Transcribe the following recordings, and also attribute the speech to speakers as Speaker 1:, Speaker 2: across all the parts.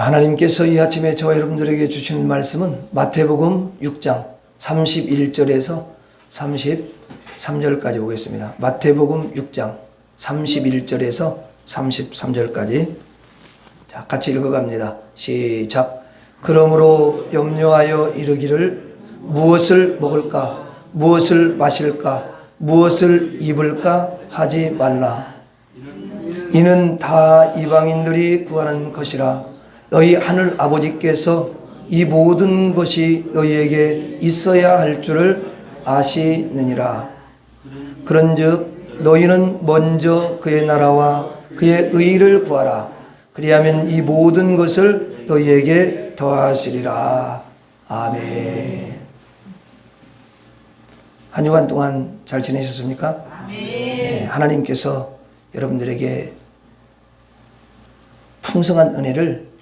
Speaker 1: 하나님께서 이 아침에 저와 여러분들에게 주시는 말씀은 마태복음 6장 31절에서 33절까지 보겠습니다. 마태복음 6장 31절에서 33절까지 자, 같이 읽어갑니다. 시작. 그러므로 염려하여 이르기를 무엇을 먹을까 무엇을 마실까 무엇을 입을까 하지 말라. 이는 다 이방인들이 구하는 것이라. 너희 하늘 아버지께서 이 모든 것이 너희에게 있어야 할 줄을 아시느니라. 그런즉 너희는 먼저 그의 나라와 그의 의를 구하라. 그리하면 이 모든 것을 너희에게 더하시리라. 아멘. 한 주간 동안 잘 지내셨습니까? 네, 하나님께서 여러분들에게 풍성한 은혜를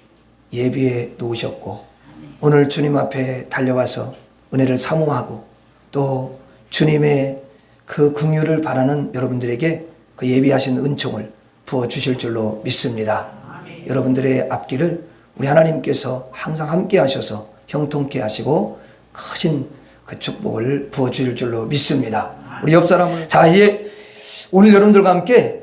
Speaker 1: 예비해 놓으셨고 오늘 주님 앞에 달려와서 은혜를 사모하고 또 주님의 그 긍휼을 바라는 여러분들에게 그 예비하신 은총을 부어주실 줄로 믿습니다. 여러분들의 앞길을 우리 하나님께서 항상 함께 하셔서 형통케 하시고 크신 그 축복을 부어주실 줄로 믿습니다. 우리 옆 사람을 자 이제 오늘 여러분들과 함께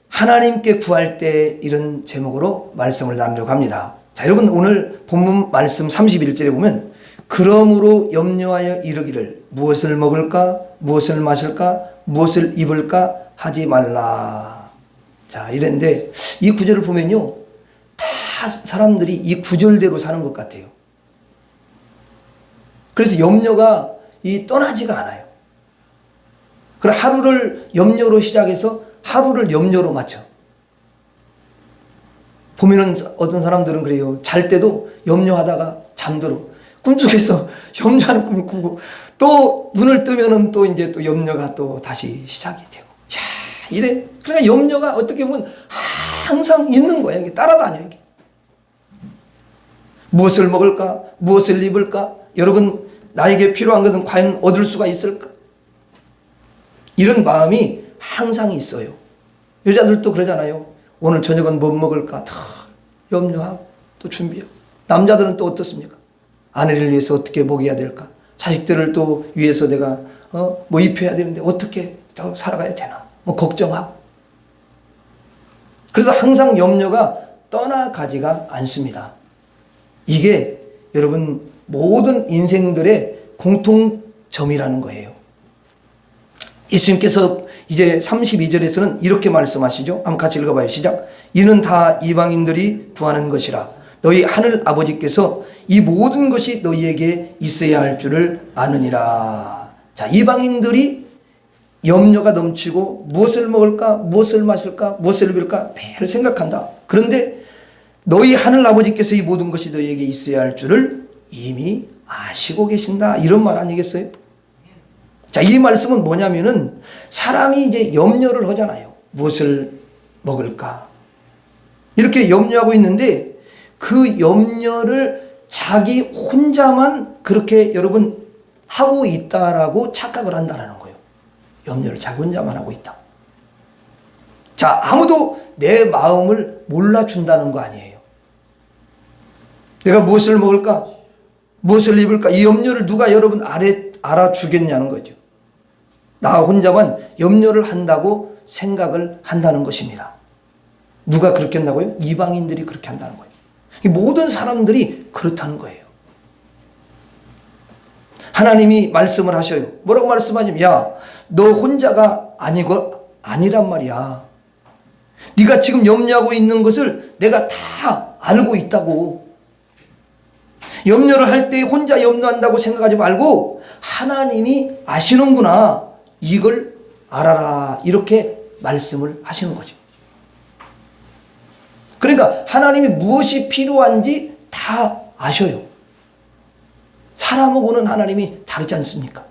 Speaker 1: 하나님께 구할 때 이런 제목으로 말씀을 나누려고 합니다. 자, 여러분 오늘 본문 말씀 31절에 보면 그러므로 염려하여 이르기를 무엇을 먹을까 무엇을 마실까 무엇을 입을까 하지 말라. 자 이랬는데 이 구절을 보면요 다 사람들이 이 구절대로 사는 것 같아요. 그래서 염려가 떠나지가 않아요. 그럼 하루를 염려로 시작해서 하루를 염려로 마쳐. 보면은 어떤 사람들은 그래요. 잘 때도 염려하다가 잠들어. 꿈속에서 염려하는 꿈을 꾸고 또 눈을 뜨면은 또 이제 또 염려가 또 다시 시작이 되고. 야, 이래. 그러니까 염려가 어떻게 보면 항상 있는 거예요. 이게 따라다녀요. 이게. 무엇을 먹을까? 무엇을 입을까? 여러분, 나에게 필요한 것은 과연 얻을 수가 있을까? 이런 마음이 항상 있어요. 여자들도 그러잖아요. 오늘 저녁은 뭐 먹을까? 다 염려하고 또 준비하고. 남자들은 또 어떻습니까? 아내를 위해서 어떻게 먹여야 될까? 자식들을 또 위해서 내가 뭐 입혀야 되는데 어떻게 더 살아가야 되나? 뭐 걱정하고. 그래서 항상 염려가 떠나가지가 않습니다. 이게 여러분 모든 인생들의 공통점이라는 거예요. 예수님께서 이제 32절에서는 이렇게 말씀하시죠. 한번 같이 읽어봐요. 시작. 이는 다 이방인들이 구하는 것이라. 너희 하늘 아버지께서 이 모든 것이 너희에게 있어야 할 줄을 아느니라. 자, 이방인들이 염려가 넘치고 무엇을 먹을까 무엇을 마실까 무엇을 입을까 매일 생각한다. 그런데 너희 하늘 아버지께서 이 모든 것이 너희에게 있어야 할 줄을 이미 아시고 계신다. 이런 말 아니겠어요? 자, 이 말씀은 뭐냐면은 사람이 이제 염려를 하잖아요. 무엇을 먹을까? 이렇게 염려하고 있는데 그 염려를 자기 혼자만 그렇게 여러분 하고 있다라고 착각을 한다는 거예요. 염려를 자기 혼자만 하고 있다. 자, 아무도 내 마음을 몰라준다는 거 아니에요. 내가 무엇을 먹을까? 무엇을 입을까? 이 염려를 누가 여러분 알아주겠냐는 거죠. 나 혼자만 염려를 한다고 생각을 한다는 것입니다. 누가 그렇게 한다고요? 이방인들이 그렇게 한다는 거예요. 모든 사람들이 그렇다는 거예요. 하나님이 말씀을 하셔요. 뭐라고 말씀하냐면 야, 너 혼자가 아니란 말이야. 네가 지금 염려하고 있는 것을 내가 다 알고 있다고. 염려를 할 때 혼자 염려한다고 생각하지 말고 하나님이 아시는구나. 이걸 알아라. 이렇게 말씀을 하시는 거죠. 그러니까 하나님이 무엇이 필요한지 다 아셔요. 사람하고는 하나님이 다르지 않습니까?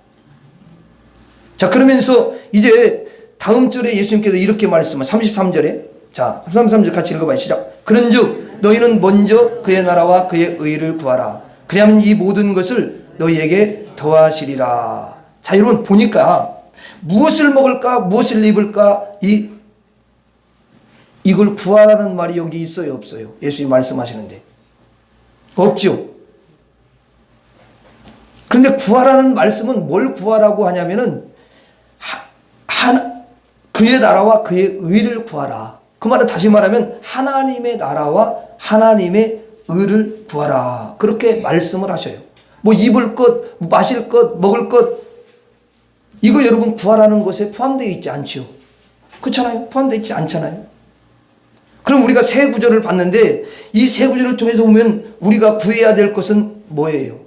Speaker 1: 자, 그러면서 이제 다음 절에 예수님께서 이렇게 말씀하세요. 33절에 자, 33절 같이 읽어봐요. 시작. 그런즉 너희는 먼저 그의 나라와 그의 의를 구하라. 그리하면 이 모든 것을 너희에게 더하시리라. 자, 여러분 보니까 무엇을 먹을까 무엇을 입을까 이걸 구하라는 말이 여기 있어요 없어요? 예수님이 말씀하시는데 없죠. 그런데 구하라는 말씀은 뭘 구하라고 하냐면은 그의 나라와 그의 의를 구하라. 그 말은 다시 말하면 하나님의 나라와 하나님의 의를 구하라. 그렇게 말씀을 하셔요. 뭐 입을 것, 마실 것, 먹을 것, 이거 여러분 구하라는 것에 포함되어 있지 않죠. 그렇잖아요. 포함되어 있지 않잖아요. 그럼 우리가 세 구절을 봤는데 이 세 구절을 통해서 보면 우리가 구해야 될 것은 뭐예요?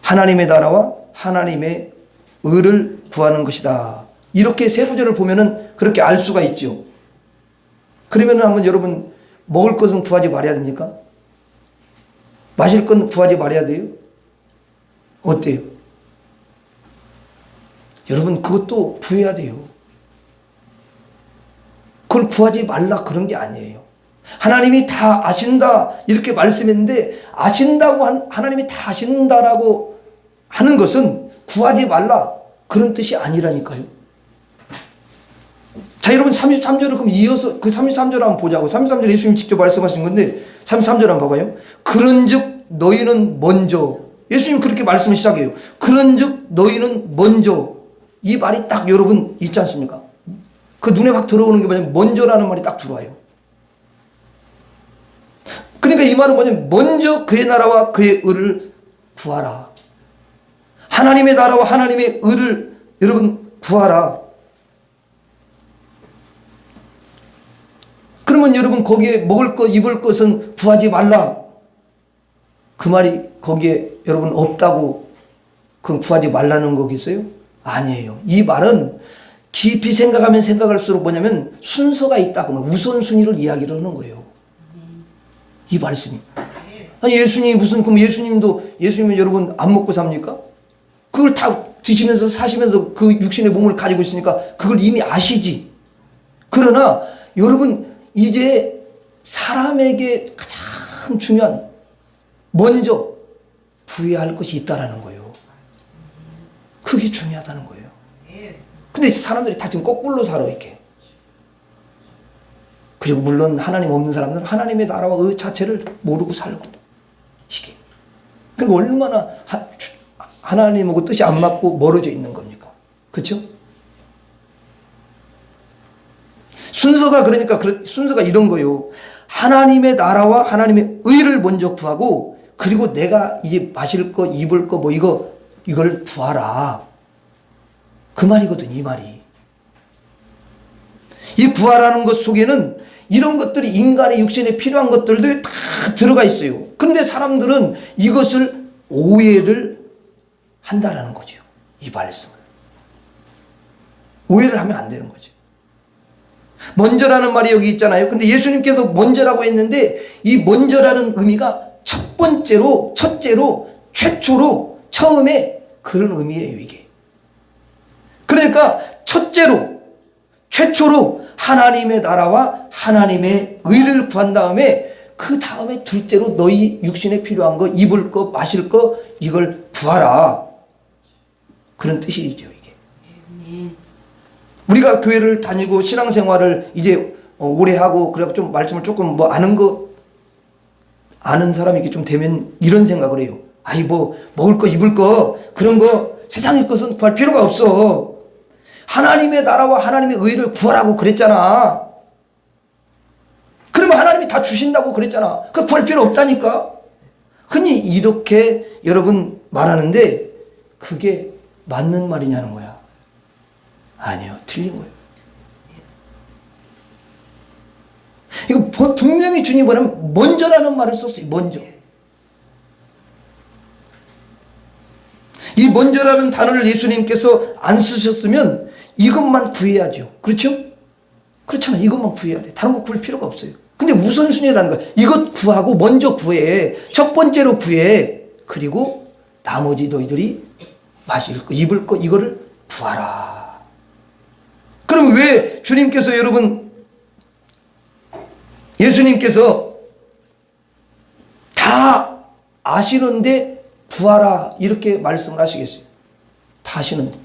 Speaker 1: 하나님의 나라와 하나님의 의를 구하는 것이다. 이렇게 세 구절을 보면은 그렇게 알 수가 있죠. 그러면 한번 여러분, 먹을 것은 구하지 말아야 됩니까? 마실 건 구하지 말아야 돼요? 어때요? 여러분, 그것도 구해야 돼요. 그걸 구하지 말라 그런 게 아니에요. 하나님이 다 아신다 이렇게 말씀했는데, 아신다고 하나님이 다 아신다라고 하는 것은 구하지 말라 그런 뜻이 아니라니까요. 자, 여러분 33절을 그럼 이어서 그 33절 한번 보자고. 33절 예수님이 직접 말씀하신 건데 33절 한번 봐봐요. 그런즉 너희는 먼저, 예수님 그렇게 말씀을 시작해요. 그런즉 너희는 먼저, 이 말이 딱 여러분 있지 않습니까? 그 눈에 확 들어오는 게 뭐냐면 먼저라는 말이 딱 들어와요. 그러니까 이 말은 뭐냐면 먼저 그의 나라와 그의 의를 구하라. 하나님의 나라와 하나님의 의를 여러분 구하라. 그러면 여러분 거기에 먹을 것 입을 것은 구하지 말라. 그 말이 거기에 여러분 없다고 그건 구하지 말라는 거겠어요? 아니에요. 이 말은 깊이 생각하면 생각할수록 뭐냐면 순서가 있다고, 우선순위를 이야기를 하는 거예요. 이 말씀이. 아니 예수님이 무슨, 그럼 예수님은 여러분 안 먹고 삽니까? 그걸 다 드시면서 사시면서 그 육신의 몸을 가지고 있으니까 그걸 이미 아시지. 그러나 여러분 이제 사람에게 가장 중요한, 먼저 구해야 할 것이 있다라는 거예요. 그게 중요하다는 거예요. 근데 사람들이 다 지금 거꾸로 살아 이렇게. 그리고 물론 하나님 없는 사람들은 하나님의 나라와 의 자체를 모르고 살고 이게. 그러니까 얼마나 하나님하고 뜻이 안 맞고 멀어져 있는 겁니까? 그렇죠? 순서가 그러니까 순서가 이런 거예요. 하나님의 나라와 하나님의 의를 먼저 구하고, 그리고 내가 이제 마실 거 입을 거 뭐 이걸 구하라. 그 말이거든, 이 말이. 이 구하라는 것 속에는 이런 것들이 인간의 육신에 필요한 것들도 다 들어가 있어요. 그런데 사람들은 이것을 오해를 한다라는 거죠. 이 말씀을. 오해를 하면 안 되는 거죠. 먼저라는 말이 여기 있잖아요. 근데 예수님께서 먼저라고 했는데 이 먼저라는 의미가 첫 번째로, 첫째로, 최초로, 처음에 그런 의미예요, 이게. 그러니까 첫째로, 최초로 하나님의 나라와 하나님의 의를 구한 다음에 그 다음에 둘째로 너희 육신에 필요한 거, 입을 거, 마실 거 이걸 구하라. 그런 뜻이죠, 이게. 우리가 교회를 다니고 신앙생활을 이제 오래 하고 그래서 좀 말씀을 조금 뭐 아는 사람이 이렇게 좀 되면 이런 생각을 해요. 아이 뭐 먹을 거 입을 거 그런 거 세상의 것은 구할 필요가 없어. 하나님의 나라와 하나님의 의를 구하라고 그랬잖아. 그러면 하나님이 다 주신다고 그랬잖아. 그 구할 필요 없다니까. 흔히 이렇게 여러분 말하는데 그게 맞는 말이냐는 거야. 아니요, 틀린 거예요. 이거 분명히 주님은 먼저라는 말을 썼어요. 먼저. 이 먼저라는 단어를 예수님께서 안 쓰셨으면 이것만 구해야죠. 그렇죠? 그렇잖아요. 이것만 구해야 돼. 다른 거 구할 필요가 없어요. 근데 우선순위라는 거야. 이것 구하고 먼저 구해. 첫 번째로 구해. 그리고 나머지 너희들이 마실 거, 입을 거 이거를 구하라. 그럼 왜 주님께서 여러분, 예수님께서 다 아시는데 구하라 이렇게 말씀을 하시겠어요? 다 아시는데.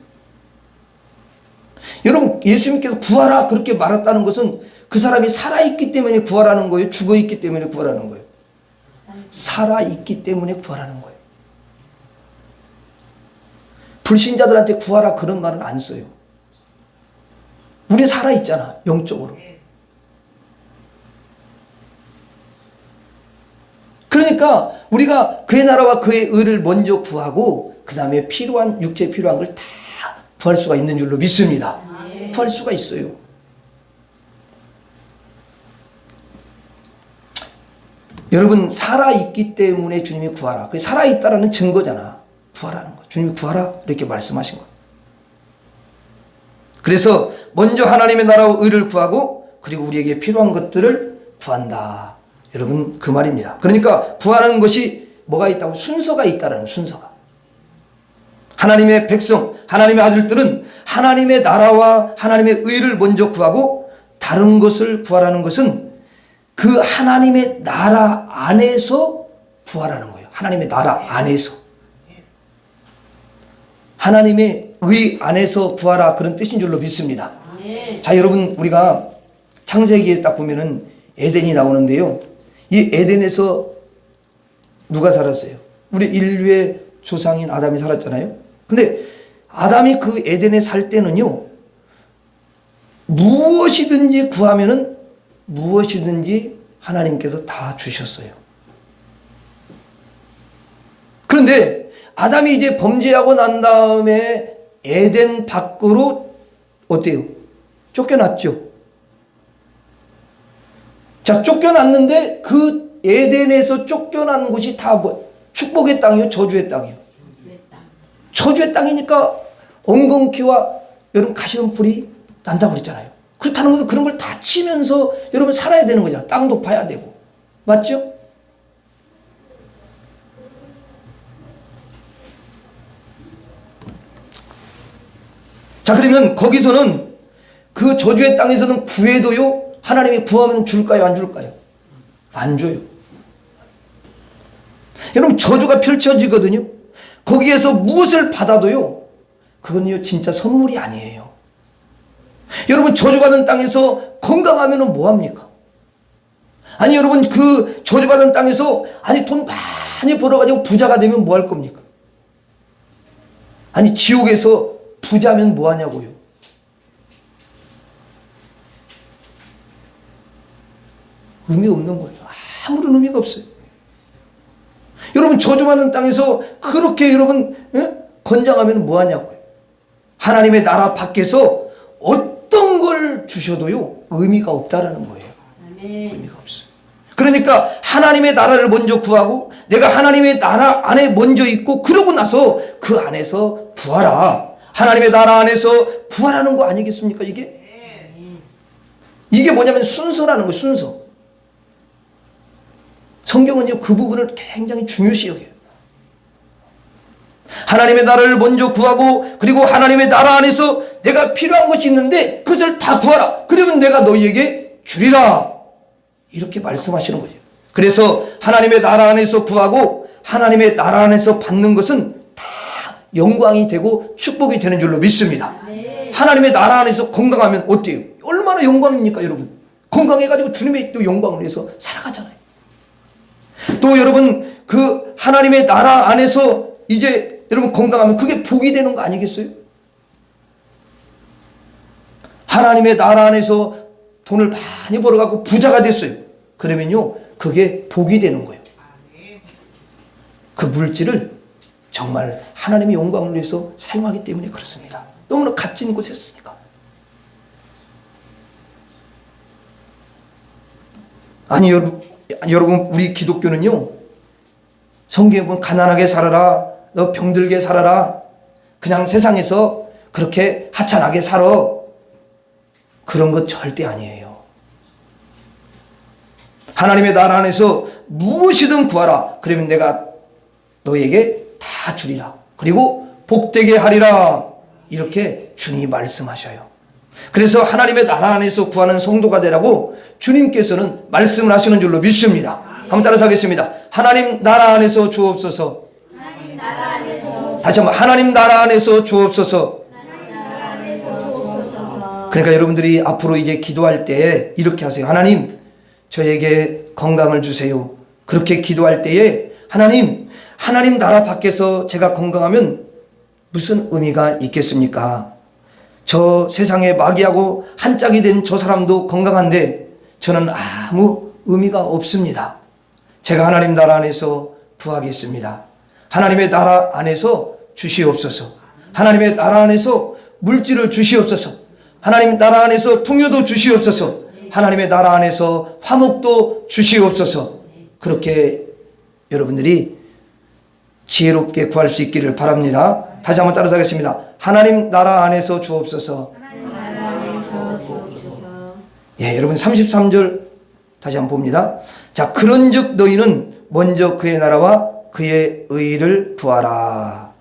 Speaker 1: 여러분 예수님께서 구하라 그렇게 말했다는 것은 그 사람이 살아있기 때문에 구하라는 거예요? 죽어있기 때문에 구하라는 거예요? 살아있기 때문에 구하라는 거예요. 불신자들한테 구하라 그런 말은 안 써요. 우리 살아있잖아, 영적으로. 그러니까 우리가 그의 나라와 그의 의를 먼저 구하고 그 다음에 필요한, 육체에 필요한 걸 다 구할 수가 있는 줄로 믿습니다. 구할 수가 있어요. 여러분, 살아있기 때문에 주님이 구하라. 그게 살아있다라는 증거잖아. 구하라는 거. 주님이 구하라 이렇게 말씀하신 거. 그래서 먼저 하나님의 나라와 의를 구하고 그리고 우리에게 필요한 것들을 구한다. 여러분, 그 말입니다. 그러니까 구하는 것이 뭐가 있다고? 순서가 있다라는, 순서가. 하나님의 백성, 하나님의 아들들은 하나님의 나라와 하나님의 의를 먼저 구하고 다른 것을 구하라는 것은 그 하나님의 나라 안에서 구하라는 거예요. 하나님의 나라 안에서. 하나님의 의 안에서 구하라, 그런 뜻인 줄로 믿습니다. 자, 여러분, 우리가 창세기에 딱 보면은 에덴이 나오는데요. 이 에덴에서 누가 살았어요? 우리 인류의 조상인 아담이 살았잖아요. 근데 아담이 그 에덴에 살 때는요, 무엇이든지 구하면은 무엇이든지 하나님께서 다 주셨어요. 그런데 아담이 이제 범죄하고 난 다음에 에덴 밖으로 어때요? 쫓겨났죠. 자, 쫓겨났는데 그 에덴에서 쫓겨난 곳이 다 뭐? 축복의 땅이요? 저주의 땅이요? 저주의 땅이니까 엉겅퀴와 여러분 가시덤불이 난다고 그랬잖아요. 그렇다는 것은 그런 걸 다 치면서 여러분 살아야 되는 거잖아요. 땅도 파야 되고. 맞죠? 자, 그러면 거기서는 그 저주의 땅에서는 구해도요, 하나님이 구하면 줄까요, 안 줄까요? 안 줘요. 여러분, 저주가 펼쳐지거든요. 거기에서 무엇을 받아도요, 그건요 진짜 선물이 아니에요. 여러분, 저주받은 땅에서 건강하면 뭐합니까? 아니, 여러분, 그 저주받은 땅에서 아니 돈 많이 벌어가지고 부자가 되면 뭐 할 겁니까? 아니, 지옥에서 부자면 뭐 하냐고요? 의미 없는 거예요. 아무런 의미가 없어요. 여러분, 저주받는 땅에서 그렇게 여러분 건장하면 뭐 하냐고요? 하나님의 나라 밖에서 어떤 걸 주셔도요 의미가 없다라는 거예요. 의미가 없어요. 그러니까 하나님의 나라를 먼저 구하고 내가 하나님의 나라 안에 먼저 있고 그러고 나서 그 안에서 구하라. 하나님의 나라 안에서 구하라는 거 아니겠습니까? 이게 뭐냐면 순서라는 거예요. 순서. 성경은요 그 부분을 굉장히 중요시 여겨요. 하나님의 나라를 먼저 구하고 그리고 하나님의 나라 안에서 내가 필요한 것이 있는데 그것을 다 구하라. 그러면 내가 너희에게 주리라. 이렇게 말씀하시는 거죠. 그래서 하나님의 나라 안에서 구하고 하나님의 나라 안에서 받는 것은 다 영광이 되고 축복이 되는 줄로 믿습니다. 하나님의 나라 안에서 건강하면 어때요? 얼마나 영광입니까, 여러분? 건강해가지고 주님의 또 영광을 위해서 살아가잖아요. 또 여러분, 그 하나님의 나라 안에서 이제 여러분 건강하면 그게 복이 되는 거 아니겠어요? 하나님의 나라 안에서 돈을 많이 벌어갖고 부자가 됐어요. 그러면요 그게 복이 되는 거예요. 그 물질을 정말 하나님의 영광을 위해서 사용하기 때문에 그렇습니다. 너무나 값진 곳에 했으니까. 아니 여러분 우리 기독교는요 성경에 보면 가난하게 살아라, 너 병들게 살아라, 그냥 세상에서 그렇게 하찮하게 살아, 그런 것 절대 아니에요. 하나님의 나라 안에서 무엇이든 구하라. 그러면 내가 너에게 다 주리라. 그리고 복되게 하리라. 이렇게 주님이 말씀하셔요. 그래서 하나님의 나라 안에서 구하는 성도가 되라고 주님께서는 말씀을 하시는 줄로 믿습니다. 한번 따라서 하겠습니다. 하나님 나라 안에서 주옵소서.
Speaker 2: 하나님 나라 안에서 주옵소서.
Speaker 1: 다시 한번 하나님 나라 안에서 주옵소서.
Speaker 2: 하나님 나라 안에서 주옵소서.
Speaker 1: 그러니까 여러분들이 앞으로 이제 기도할 때 이렇게 하세요. 하나님, 저에게 건강을 주세요. 그렇게 기도할 때에 하나님 나라 밖에서 제가 건강하면 무슨 의미가 있겠습니까? 저 세상에 마귀하고 한 짝이 된 저 사람도 건강한데 저는 아무 의미가 없습니다. 제가 하나님 나라 안에서 부하겠습니다. 하나님의 나라 안에서 주시옵소서. 하나님의 나라 안에서 물질을 주시옵소서. 하나님 나라 안에서 풍요도 주시옵소서. 하나님의 나라 안에서 화목도 주시옵소서. 그렇게 여러분들이 지혜롭게 구할 수 있기를 바랍니다. 다시 한번 따라서 하겠습니다. 하나님 나라 안에서 주옵소서. 예, 여러분 33절 다시 한번 봅니다. 자, 그런즉 너희는 먼저 그의 나라와 그의 의를 구하라.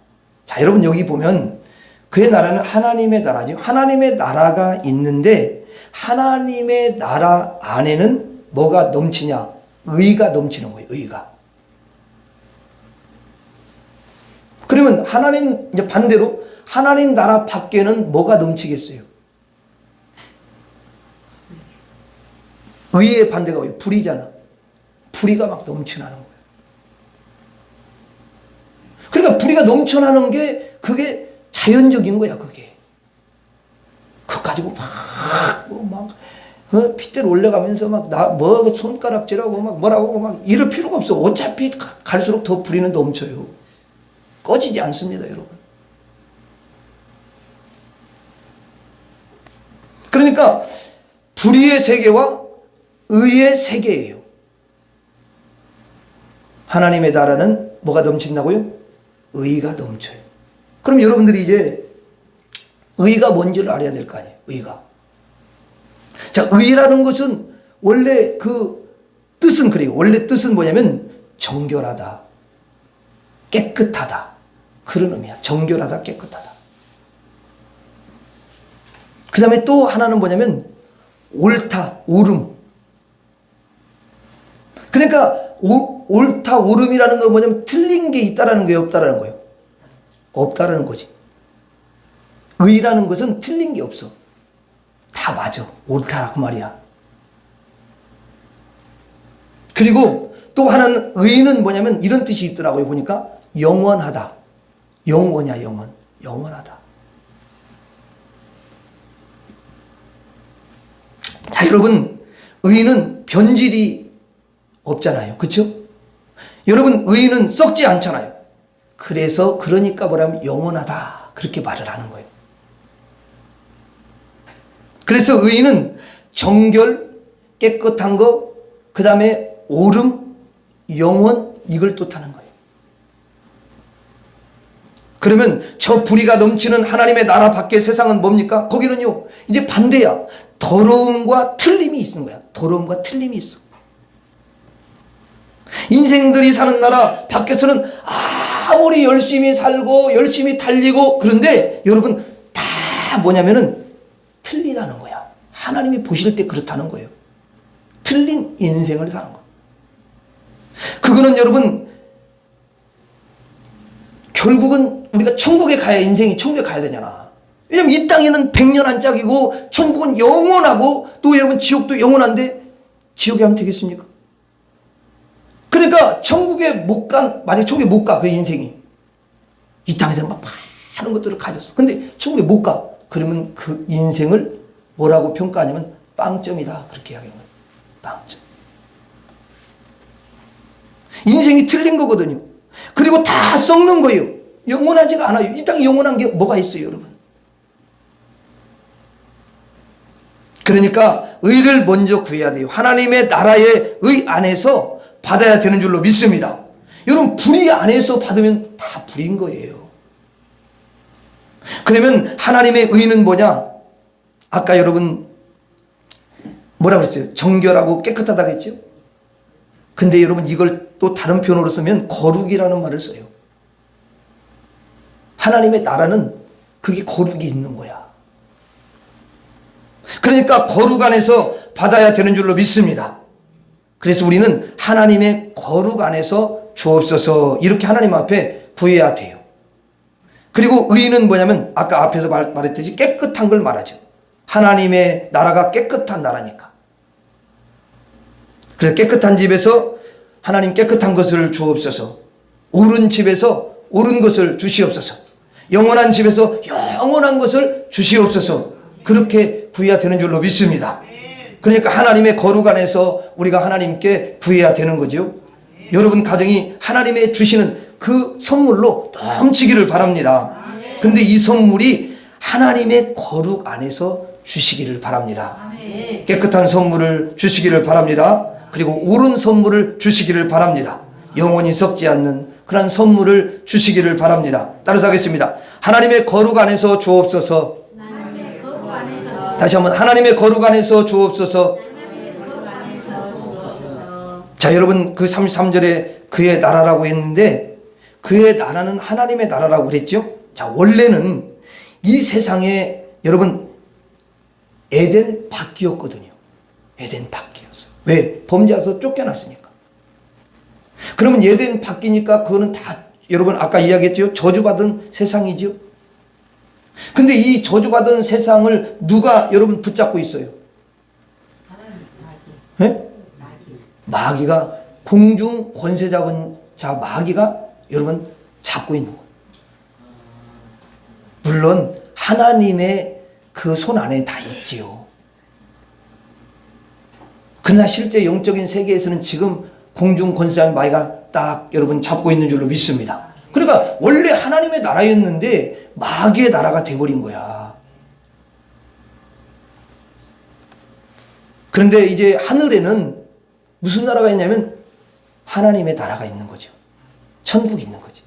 Speaker 1: 자, 여러분 여기 보면 그의 나라는 하나님의 나라죠. 하나님의 나라가 있는데 하나님의 나라 안에는 뭐가 넘치냐? 의가 넘치는 거예요. 의가. 그러면 이제 반대로 하나님 나라 밖에는 뭐가 넘치겠어요? 의의 반대가 뭐예요? 불의잖아. 불의가 막 넘쳐나는 거예요. 그러니까 불의가 넘쳐나는 게 그게 자연적인 거야, 그게. 그거 가지고 핏대로 올라가면서 손가락질하고 뭐라고 이럴 필요가 없어. 어차피 갈수록 더 불의는 넘쳐요. 꺼지지 않습니다, 여러분. 그러니까 불의의 세계와 의의 세계예요. 하나님의 나라는 뭐가 넘친다고요? 의가 넘쳐요. 그럼 여러분들이 이제 의가 뭔지를 알아야 될 거 아니에요. 의가. 자, 의라는 것은 원래 그 뜻은 그래요. 원래 뜻은 뭐냐면 정결하다, 깨끗하다, 그런 의미야. 정결하다, 깨끗하다. 그 다음에 또 하나는 뭐냐면 옳다, 옳음. 그러니까 옳다, 옳음이라는 건 뭐냐면 틀린 게 있다라는 거예요, 없다라는 거예요? 없다라는 거지. 의라는 것은 틀린 게 없어. 다 맞아. 옳다 그 말이야. 그리고 또 하나는 의는 뭐냐면 이런 뜻이 있더라고요. 보니까 영원하다. 영원이야, 영원. 영원하다. 자, 여러분, 의는 변질이 없잖아요. 그렇죠? 여러분, 의는 썩지 않잖아요. 그러니까 뭐라면 영원하다. 그렇게 말을 하는 거예요. 그래서 의는 정결, 깨끗한 거, 그 다음에 옳음, 영원, 이걸 뜻하는 거예요. 그러면 저 불의가 넘치는 하나님의 나라 밖의 세상은 뭡니까? 거기는요, 이제 반대야. 더러움과 틀림이 있는 거야. 더러움과 틀림이 있어. 인생들이 사는 나라 밖에서는 아무리 열심히 살고 열심히 달리고 그런데 여러분 다 뭐냐면은 틀리다는 거야. 하나님이 보실 때 그렇다는 거예요. 틀린 인생을 사는 거. 그거는 여러분 결국은 우리가 천국에 가야 인생이 천국에 가야 되잖아. 왜냐면 이 땅에는 100년 한 짝이고 천국은 영원하고 또 여러분 지옥도 영원한데 지옥에 하면 되겠습니까? 그러니까 천국에 만약에 천국에 못 가, 그 인생이. 이 땅에서는 막 많은 것들을 가졌어. 근데 천국에 못 가. 그러면 그 인생을 뭐라고 평가하냐면 빵점이다. 그렇게 이야기하는 거예요. 빵점. 인생이 틀린 거거든요. 그리고 다 썩는 거예요. 영원하지가 않아요. 이 땅에 영원한 게 뭐가 있어요, 여러분? 그러니까 의를 먼저 구해야 돼요. 하나님의 나라의 의 안에서 받아야 되는 줄로 믿습니다. 여러분 불의 안에서 받으면 다 불인 거예요. 그러면 하나님의 의는 뭐냐? 아까 여러분 뭐라고 그랬어요? 정결하고 깨끗하다고 했죠? 근데 여러분 이걸 또 다른 표현으로 쓰면 거룩이라는 말을 써요. 하나님의 나라는 그게 거룩이 있는 거야. 그러니까 거룩 안에서 받아야 되는 줄로 믿습니다. 그래서 우리는 하나님의 거룩 안에서 주옵소서 이렇게 하나님 앞에 구해야 돼요. 그리고 의는 뭐냐면 아까 앞에서 말했듯이 깨끗한 걸 말하죠. 하나님의 나라가 깨끗한 나라니까. 그래서 깨끗한 집에서 하나님 깨끗한 것을 주옵소서. 옳은 집에서 옳은 것을 주시옵소서. 영원한 집에서 영원한 것을 주시옵소서. 그렇게 구해야 되는 줄로 믿습니다. 그러니까 하나님의 거룩 안에서 우리가 하나님께 구해야 되는 거죠. 여러분 가정이 하나님의 주시는 그 선물로 넘치기를 바랍니다. 그런데 이 선물이 하나님의 거룩 안에서 주시기를 바랍니다. 깨끗한 선물을 주시기를 바랍니다. 그리고 옳은 선물을 주시기를 바랍니다. 영원히 썩지 않는 그런 선물을 주시기를 바랍니다. 따라서 하겠습니다. 하나님의 거룩 안에서 주옵소서.
Speaker 2: 하나님의 거룩 안에서
Speaker 1: 다시 한번 하나님의 거룩 안에서 주옵소서.
Speaker 2: 하나님의 거룩 안에서 주옵소서.
Speaker 1: 자, 여러분 그 33절에 그의 나라라고 했는데 그의 나라는 하나님의 나라라고 그랬죠. 자, 원래는 이 세상에 여러분 에덴 밖이었거든요. 에덴 밖이었어요. 왜? 범죄에서 쫓겨났으니까. 그러면 에덴 밖이니까 그거는 다 여러분 아까 이야기했죠. 저주받은 세상이죠. 근데 이 저주받은 세상을 누가 여러분 붙잡고 있어요? 네? 마귀가 공중 권세 잡은 자 마귀가 여러분 잡고 있는 거예요. 물론 하나님의 그 손 안에 다 있지요. 그러나 실제 영적인 세계에서는 지금 공중 권세한 마귀가 딱 여러분 잡고 있는 줄로 믿습니다. 그러니까 원래 하나님의 나라였는데 마귀의 나라가 돼버린 거야. 그런데 이제 하늘에는 무슨 나라가 있냐면 하나님의 나라가 있는 거죠. 천국이 있는 거지.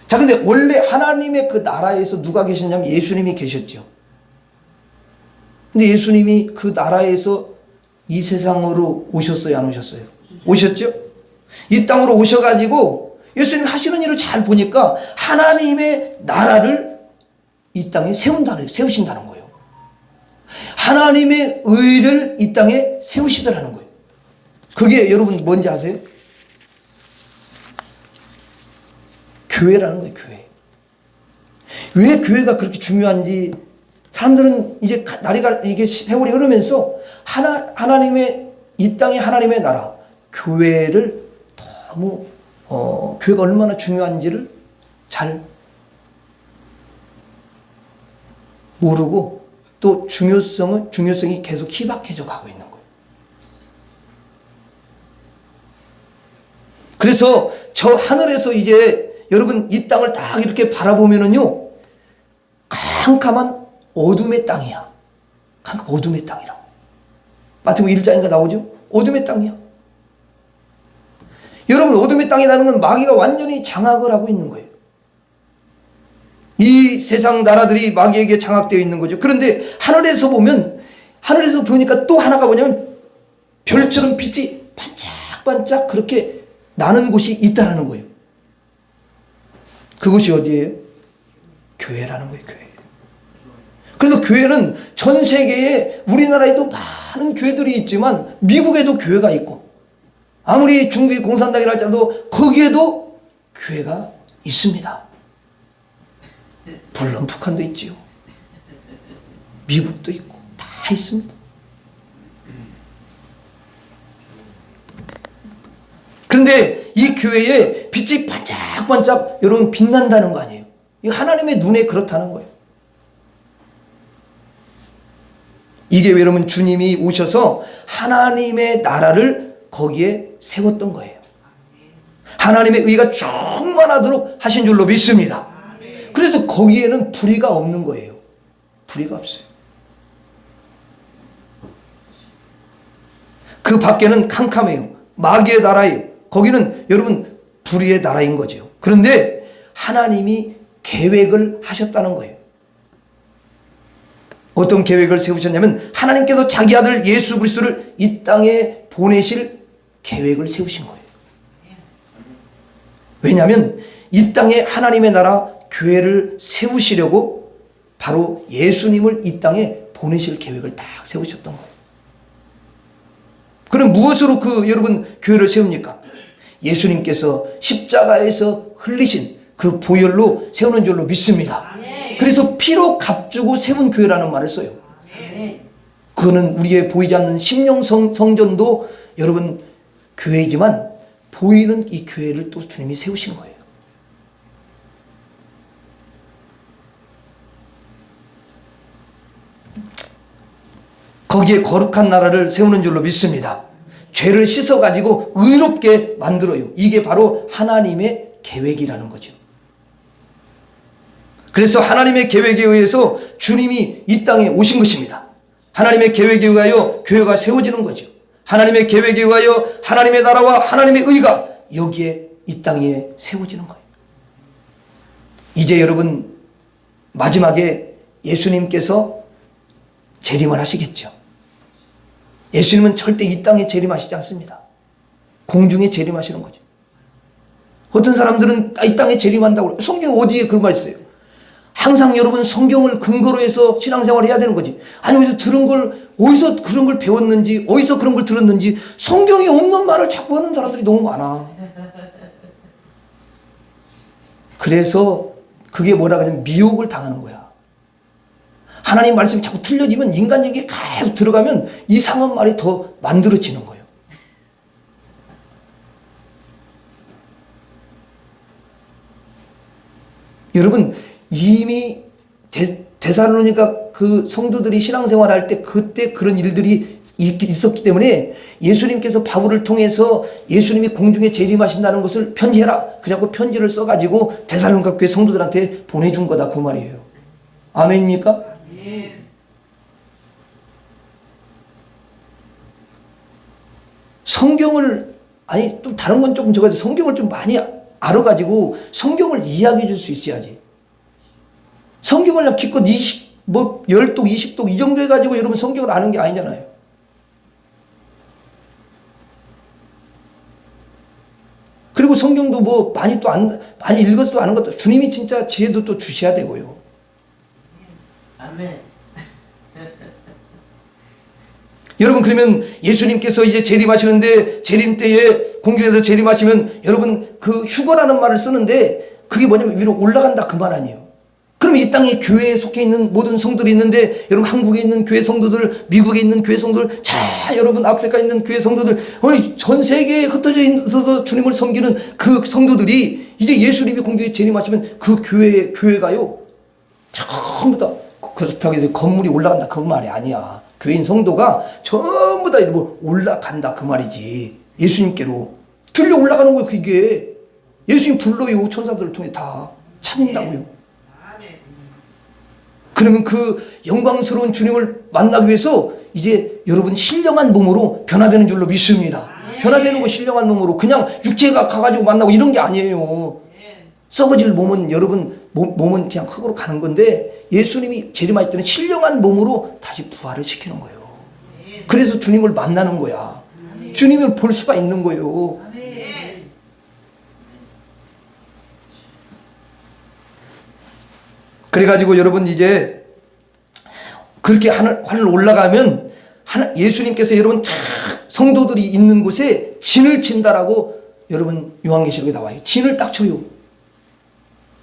Speaker 1: 자, 근데 원래 하나님의 그 나라에서 누가 계셨냐면 예수님이 계셨죠. 근데 예수님이 그 나라에서 이 세상으로 오셨어요, 안 오셨어요? 오셨죠? 이 땅으로 오셔가지고 예수님 하시는 일을 잘 보니까 하나님의 나라를 이 땅에 세우신다는 거예요. 하나님의 의를 이 땅에 세우시더라는 거예요. 그게 여러분 뭔지 아세요? 교회라는 거예요, 교회. 왜 교회가 그렇게 중요한지 사람들은 이제 이게 세월이 흐르면서 하나님의 이 땅의 하나님의 나라, 교회를 너무 교회가 얼마나 중요한지를 잘 모르고 또 중요성이 계속 희박해져 가고 있는 거예요. 그래서 저 하늘에서 이제 여러분 이 땅을 딱 이렇게 바라보면은요, 캄캄한 어둠의 땅이야. 어둠의 땅이라고. 마태복음 1장인가 나오죠? 어둠의 땅이야. 여러분 어둠의 땅이라는 건 마귀가 완전히 장악을 하고 있는 거예요. 이 세상 나라들이 마귀에게 장악되어 있는 거죠. 그런데 하늘에서 보니까 또 하나가 뭐냐면 별처럼 빛이 반짝반짝 그렇게 나는 곳이 있다라는 거예요. 그곳이 어디예요? 교회라는 거예요, 교회. 그래서 교회는 전 세계에 우리나라에도 많은 교회들이 있지만 미국에도 교회가 있고 아무리 중국이 공산당이라 할지라도 거기에도 교회가 있습니다. 물론 북한도 있지요. 미국도 있고 다 있습니다. 그런데 이 교회에 빛이 반짝반짝 여러분 빛난다는 거 아니에요. 이거 하나님의 눈에 그렇다는 거예요. 이게 왜 여러분 주님이 오셔서 하나님의 나라를 거기에 세웠던 거예요. 하나님의 의가 충만하도록 하신 줄로 믿습니다. 그래서 거기에는 불의가 없는 거예요. 불의가 없어요. 그 밖에는 캄캄해요. 마귀의 나라예요. 거기는 여러분 불의의 나라인 거죠. 그런데 하나님이 계획을 하셨다는 거예요. 어떤 계획을 세우셨냐면 하나님께서 자기 아들 예수 그리스도를 이 땅에 보내실 계획을 세우신 거예요. 왜냐하면 이 땅에 하나님의 나라 교회를 세우시려고 바로 예수님을 이 땅에 보내실 계획을 딱 세우셨던 거예요. 그럼 무엇으로 여러분 교회를 세웁니까? 예수님께서 십자가에서 흘리신 그 보혈로 세우는 줄로 믿습니다. 그래서 피로 값주고 세운 교회라는 말을 써요. 그거는 우리의 보이지 않는 심령 성전도 여러분 교회이지만 보이는 이 교회를 또 주님이 세우신 거예요. 거기에 거룩한 나라를 세우는 줄로 믿습니다. 죄를 씻어가지고 의롭게 만들어요. 이게 바로 하나님의 계획이라는 거죠. 그래서 하나님의 계획에 의해서 주님이 이 땅에 오신 것입니다. 하나님의 계획에 의하여 교회가 세워지는 거죠. 하나님의 계획에 의하여 하나님의 나라와 하나님의 의가 여기에 이 땅에 세워지는 거예요. 이제 여러분 마지막에 예수님께서 재림을 하시겠죠. 예수님은 절대 이 땅에 재림하시지 않습니다. 공중에 재림하시는 거죠. 어떤 사람들은 이 땅에 재림한다고 그래요. 성경 어디에 그런 말 있어요? 항상 여러분 성경을 근거로 해서 신앙생활을 해야 되는 거지. 아니 어디서 들은 걸, 어디서 그런 걸 배웠는지, 어디서 그런 걸 들었는지 성경이 없는 말을 자꾸 하는 사람들이 너무 많아. 그래서 그게 뭐라 그러냐면 미혹을 당하는 거야. 하나님 말씀이 자꾸 틀려지면 인간 얘기에 계속 들어가면 이상한 말이 더 만들어지는 거예요. 여러분 이미 데살로니가 그 성도들이 신앙생활 할 때 그때 그런 일들이 있었기 때문에 예수님께서 바울을 통해서 예수님이 공중에 재림하신다는 것을 편지해라. 그래갖고 편지를 써가지고 데살로니가 교회 성도들한테 보내준 거다 그 말이에요. 아멘입니까? 성경을 아니 좀 다른 건 조금 적어도 성경을 좀 많이 알아가지고 성경을 이야기해 줄 수 있어야지. 성경을 그냥 기껏 10독 20독 이 정도 해가지고 여러분 성경을 아는 게 아니잖아요. 그리고 성경도 뭐 많이 읽어서도 아는 것도 주님이 진짜 지혜도 또 주셔야 되고요.
Speaker 3: 아멘.
Speaker 1: 여러분 그러면 예수님께서 이제 재림하시는데 재림 때에 공중에서 재림하시면 여러분 그 휴거라는 말을 쓰는데 그게 뭐냐면 위로 올라간다 그 말 아니에요. 그럼 이 땅에 교회에 속해 있는 모든 성도들이 있는데 여러분 한국에 있는 교회 성도들, 미국에 있는 교회 성도들, 자 여러분 아프리카에 있는 교회 성도들, 전 세계에 흩어져 있어서 주님을 섬기는 그 성도들이 이제 예수님이 공중에 재림하시면 그 교회가요 전부 다 그렇다고 해서 건물이 올라간다 그 말이 아니야. 교인 성도가 전부 다 뭐 올라간다 그 말이지. 예수님께로 들려 올라가는 거예요. 그게 예수님 불러요. 천사들을 통해 다 찾는다고요. 그러면 그 영광스러운 주님을 만나기 위해서 이제 여러분 신령한 몸으로 변화되는 줄로 믿습니다. 변화되는 거 신령한 몸으로 그냥 육체가 가가지고 만나고 이런 게 아니에요. 썩어질 몸은 여러분 몸은 그냥 흙으로 가는 건데 예수님이 재림할 때는 신령한 몸으로 다시 부활을 시키는 거예요. 그래서 주님을 만나는 거야. 주님을 볼 수가 있는 거예요. 그래가지고 여러분 이제 그렇게 하늘 올라가면 예수님께서 여러분 성도들이 있는 곳에 진을 친다라고 여러분 요한계시록에 나와요. 진을 딱 쳐요.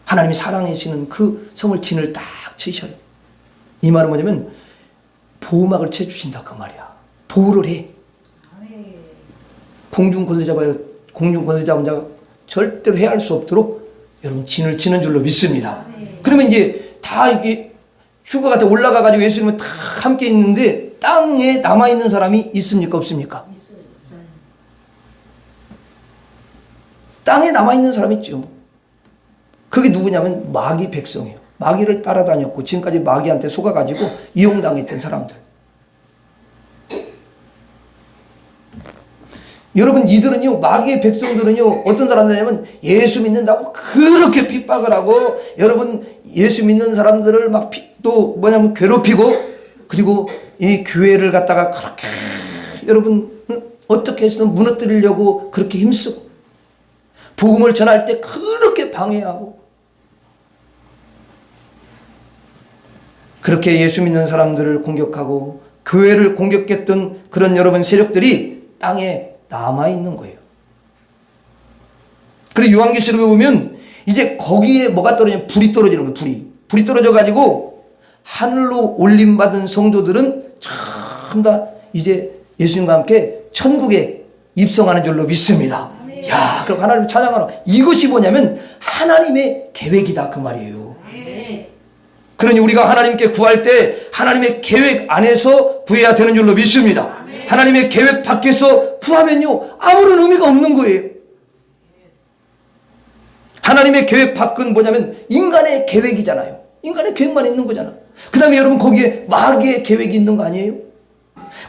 Speaker 1: 하나님이 사랑하시는 그 성을 진을 딱 치셔요. 이 말은 뭐냐면 보호막을 쳐주신다 그 말이야. 보호를 해. 공중 권세 잡은 자가 절대로 해할 수 없도록 여러분 진을 치는 줄로 믿습니다. 그러면 이제 다 이게 휴가 같은 올라가가지고 예수님은 다 함께 있는데 땅에 남아있는 사람이 있습니까 없습니까? 땅에 남아있는 사람이 있죠. 그게 누구냐면 마귀 백성이에요. 마귀를 따라다녔고 지금까지 마귀한테 속아가지고 이용당했던 사람들. 여러분 이들은요 마귀의 백성들은요 어떤 사람들이냐면 예수 믿는다고 그렇게 핍박을 하고 여러분 예수 믿는 사람들을 막 또 뭐냐면 괴롭히고 그리고 이 교회를 갖다가 그렇게 여러분 어떻게 해서든 무너뜨리려고 그렇게 힘쓰고 복음을 전할 때 그렇게 방해하고 그렇게 예수 믿는 사람들을 공격하고 교회를 공격했던 그런 여러분 세력들이 땅에 남아있는 거예요. 그리고 요한계시록에 보면 이제 거기에 뭐가 떨어지냐면 불이 떨어지는 거예요. 불이 떨어져가지고 하늘로 올림받은 성도들은 전부 다 이제 예수님과 함께 천국에 입성하는 줄로 믿습니다. 야, 그럼 하나님 찬양하라. 이것이 뭐냐면 하나님의 계획이다 그 말이에요. 그러니 우리가 하나님께 구할 때 하나님의 계획 안에서 구해야 되는 줄로 믿습니다. 하나님의 계획 밖에서 구하면요 아무런 의미가 없는 거예요. 하나님의 계획 밖은 뭐냐면 인간의 계획이잖아요. 인간의 계획만 있는 거잖아. 그 다음에 여러분 거기에 마귀의 계획이 있는 거 아니에요?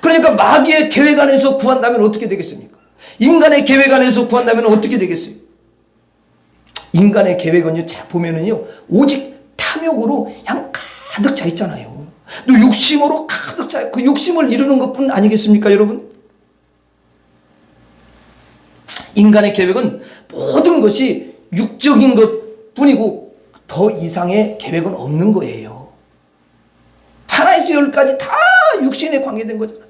Speaker 1: 그러니까 마귀의 계획 안에서 구한다면 어떻게 되겠습니까? 인간의 계획 안에서 구한다면 어떻게 되겠어요? 인간의 계획은요, 자 보면은요, 오직 탐욕으로 그냥 가득 차 있잖아요. 또 욕심으로 가득 차, 그 욕심을 이루는 것뿐 아니겠습니까, 여러분? 인간의 계획은 모든 것이 육적인 것 뿐이고 더 이상의 계획은 없는 거예요. 하나에서 열까지 다 육신에 관계된 거잖아요.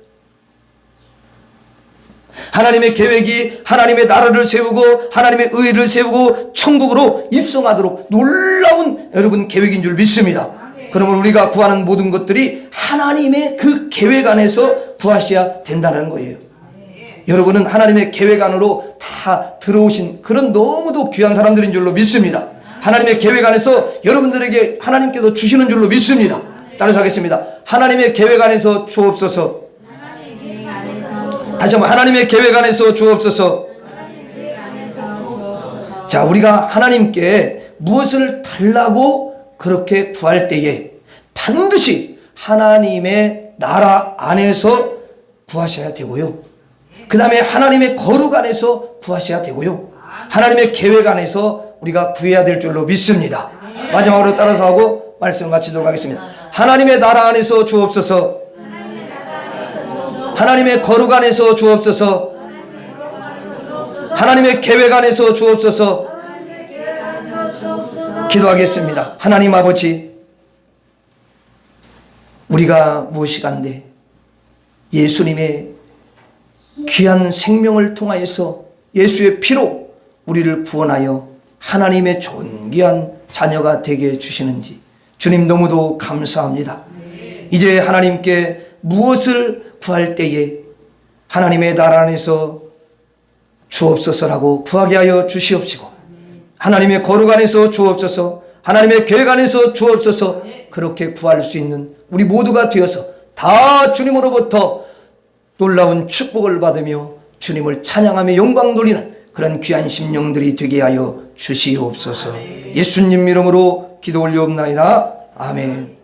Speaker 1: 하나님의 계획이 하나님의 나라를 세우고 하나님의 의를 세우고 천국으로 입성하도록 놀라운 여러분 계획인 줄 믿습니다. 그러면 우리가 구하는 모든 것들이 하나님의 그 계획 안에서 구하셔야 된다는 거예요. 여러분은 하나님의 계획 안으로 다 들어오신 그런 너무도 귀한 사람들인 줄로 믿습니다. 하나님의 계획 안에서 여러분들에게 하나님께서 주시는 줄로 믿습니다. 따라서 하겠습니다. 하나님의 계획 안에서 주옵소서. 다시 한번 하나님의 계획 안에서 주옵소서. 자, 우리가 하나님께 무엇을 달라고 그렇게 구할 때에 반드시 하나님의 나라 안에서 구하셔야 되고요. 그 다음에 하나님의 거룩 안에서 구하셔야 되고요. 하나님의 계획 안에서 우리가 구해야 될 줄로 믿습니다. 마지막으로 따라서 하고 말씀 마치도록 하겠습니다. 하나님의 나라 안에서 주옵소서. 하나님의 거룩 안에서 주옵소서. 하나님의 계획 안에서 주옵소서. 기도하겠습니다. 하나님 아버지, 우리가 무엇이간데 예수님의 귀한 생명을 통하여서 예수의 피로 우리를 구원하여 하나님의 존귀한 자녀가 되게 해주시는지 주님 너무도 감사합니다. 이제 하나님께 무엇을 구할 때에 하나님의 나라 안에서 주옵소서라고 구하게 하여 주시옵시고 하나님의 거룩 안에서 주옵소서, 하나님의 계획 안에서 주옵소서, 그렇게 구할 수 있는 우리 모두가 되어서 다 주님으로부터 놀라운 축복을 받으며 주님을 찬양하며 영광 돌리는 그런 귀한 심령들이 되게 하여 주시옵소서. 예수님 이름으로 기도 올리옵나이다. 아멘.